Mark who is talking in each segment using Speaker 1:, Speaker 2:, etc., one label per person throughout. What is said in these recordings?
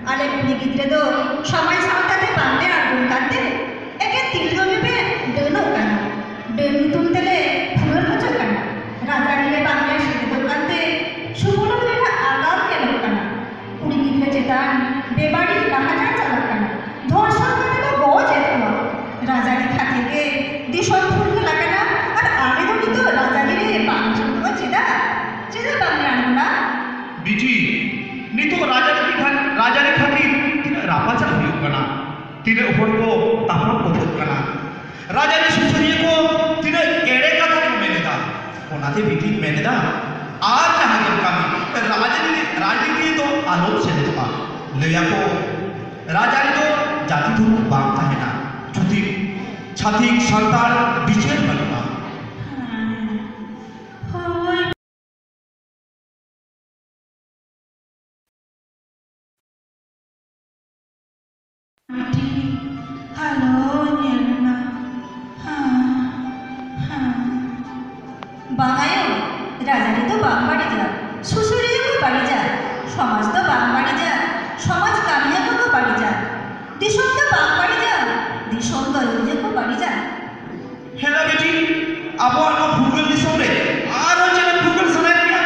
Speaker 1: ale kuni gidre do samay samtate bande agun kante eke tildo bibe deno kana den tuntele phulor hoja kana raja nile bande shite do kante subulo bena agal kelo kana kuni gidre chetan bebari nahajar chala kana ধর্ষণ করে তো বজ এতমা রাজারি খাতিকে দিশন ফুলকে লাগে না আর আগে তো রাজারি বাংশন তো চেদা চেদা বাংলা আনো না
Speaker 2: বিজি নিতো রাজারি খাতির তিনা রাপাচা হুয়ুক কানা तिने उपड़ को ताहम पथक कना राजा ने सुसरिये को तिने एड़े कथा को मेनेदा ओनाते बिटी मेनेदा आज जहां के कामी राजनीति तो आलोक से देखा लेया को राजा ने तो जाति धर्म बांगता है ना जुति छातिक संतान विचेर बनना
Speaker 1: বাঙায়ো রাজারি তো বাং বাড়ি যা শ্বশুরিও তো বাড়ি যা সমাজ তো বাং বাড়ি যা সমাজ কামিয়া তো বাড়ি যা দিশন তো বাং বাড়ি যা দিশন তো ইয়ে তো বাড়ি যা
Speaker 2: हेला बेटी अब आनो भूगोल दिसों रे आरो जेना भूगोल सनाय पिया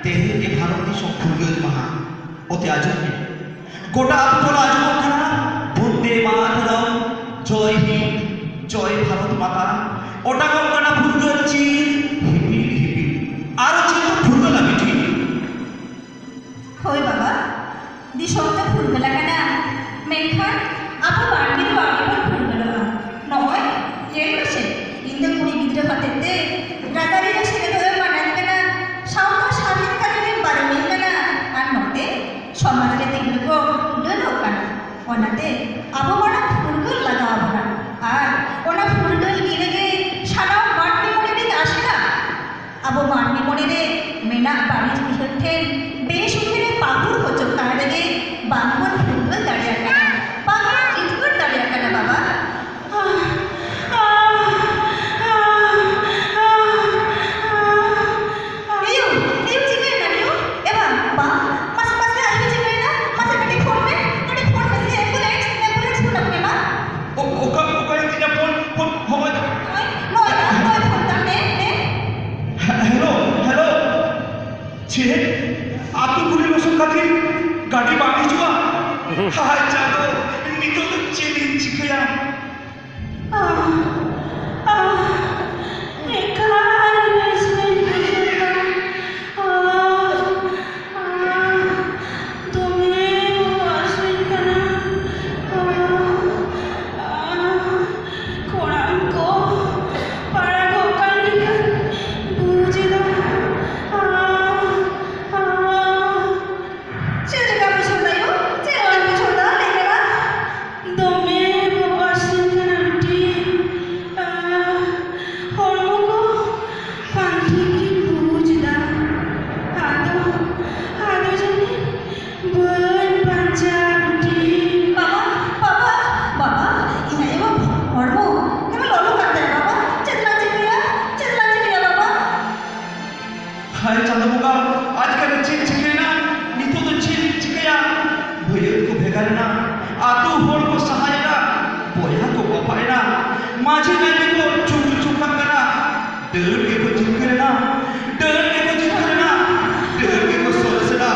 Speaker 2: तेहे ए भारत दिसों भूगोल महा ओते आजो ने गोटा आतोला आजो खाना वंदे मातरम जय हिंद जय भारत माता ओटा को काना भूगोल चीन हिपी हिपी आरो चीन तो भूगोल बेटी
Speaker 1: होय बाबा दिशों तो भूगोल काना मेनखान आपो बाड़गी तो आगे पर भूगोल नय येलो से इंदे कुड़ी गिद्रे हतेते राजारी रे सेरे धरे मानान काना साउता स्वाधीन काले बारमिन काना आर नते समाज रे तिगल को डनो काना ओनाते आबो माना भूगोल लागाबो ना आर ओना भूगोल गिरेगे सारा माननी मने रे आसेना आबो माननी मने रे मेना बाड़ी बिहथे बेश उठे पागुर होचो कारेगे बांगन भूगोल दाड़िया काना बांगन जितकर दाड़िया काना बाबा
Speaker 2: छे आतु गुली बसुन खातिर गाड़ी बांधी जुआ हाय जानो नितो तो चेलिन चिखया माझी नहीं को चुप चुप करना डर के को चुप करना डर के को चुप करना डर के को सोचना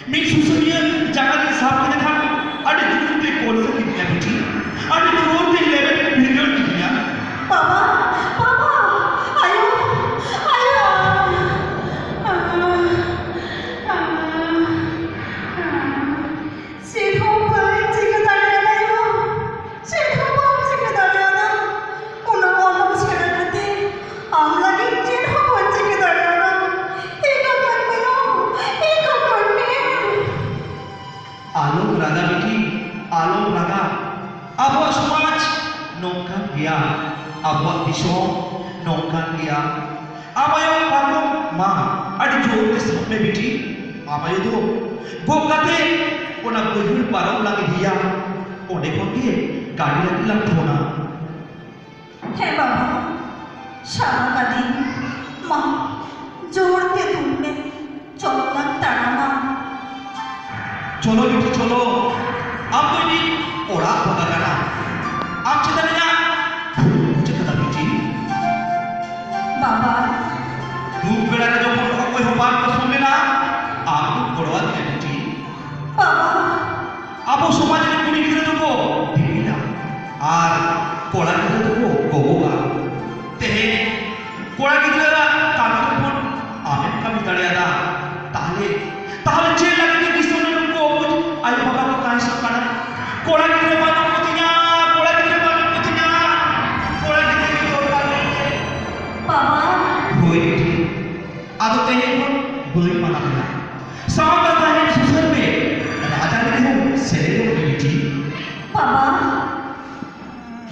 Speaker 2: min susuriya jangan sab ke dekhan ade jurut te kol se kitna beti ade jurut te level video kitna
Speaker 1: বাবা বাবা আয়ো আয়ো সেরকম ভাবে থেকে দাঁড়িয়ে না সেরকম ভাবে থেকে দাঁড়িয়ে না কোনো কোনো ছেলেটাতে আমরা কি যেরকম থেকে দাঁড়িয়ে না এটা করবে না এটা করবে
Speaker 2: alom raga beti alom raga abwa samaj nongkan dia abwa disom nongkan dia amayo parlo ma adi jor ke samme beti amayo do gokate ona bohur param lage dia one kon die gadi lagi lagthona
Speaker 1: হ্যাঁ বাবা সারাটা দিন মা জোর দিয়ে তুলবে চললাম তারা মা
Speaker 2: cholo beti cholo ab to ini ora hoga kana ab cheta na cheta beti
Speaker 1: বাবা
Speaker 2: দুধ বেড়ালে যখন ওই হবার তো শুনবে না আর দুধ পড়োয়া দিয়ে বেটি
Speaker 1: বাবা
Speaker 2: আবো সমাজের কুড়ি গিরে দেবো দিবি না আর কড়া গিরে দেবো গবগা তেহে কড়া গিরে কামি তখন আমের কামি দাঁড়িয়ে দা তাহলে তাহলে যে লাগে কিশোর লোক আই বাবা কো কাই সব কানা কড়া গিরে মানো পতিনা কড়া গিরে মানো পতিনা কড়া গিরে কি তোর পারে
Speaker 1: বাবা
Speaker 2: होई आदो कहे को बोई माना ना साम करता है सुसर में राजा ने हो सेले को बेटी
Speaker 1: বাবা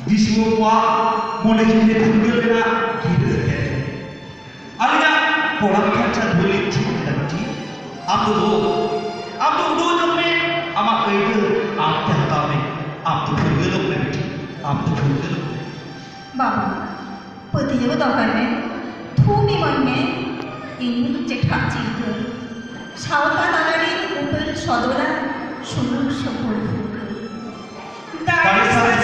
Speaker 2: दिसो वा मोने के खुंगल ना गिरे से आलिया कोड़ा खर्चा बोली थी बेटी आप तो दो जब में आमा कहे आप ते हता में आप तो खुंगल लोग बेटी आप तो खुंगल
Speaker 1: বাবা প্রতিযোগ দরকার নেই তুমি মনে ইনি হচ্ছে ঠাচির সাওতা দালারি উপর সদরা সুন্দর সফল
Speaker 2: बारिश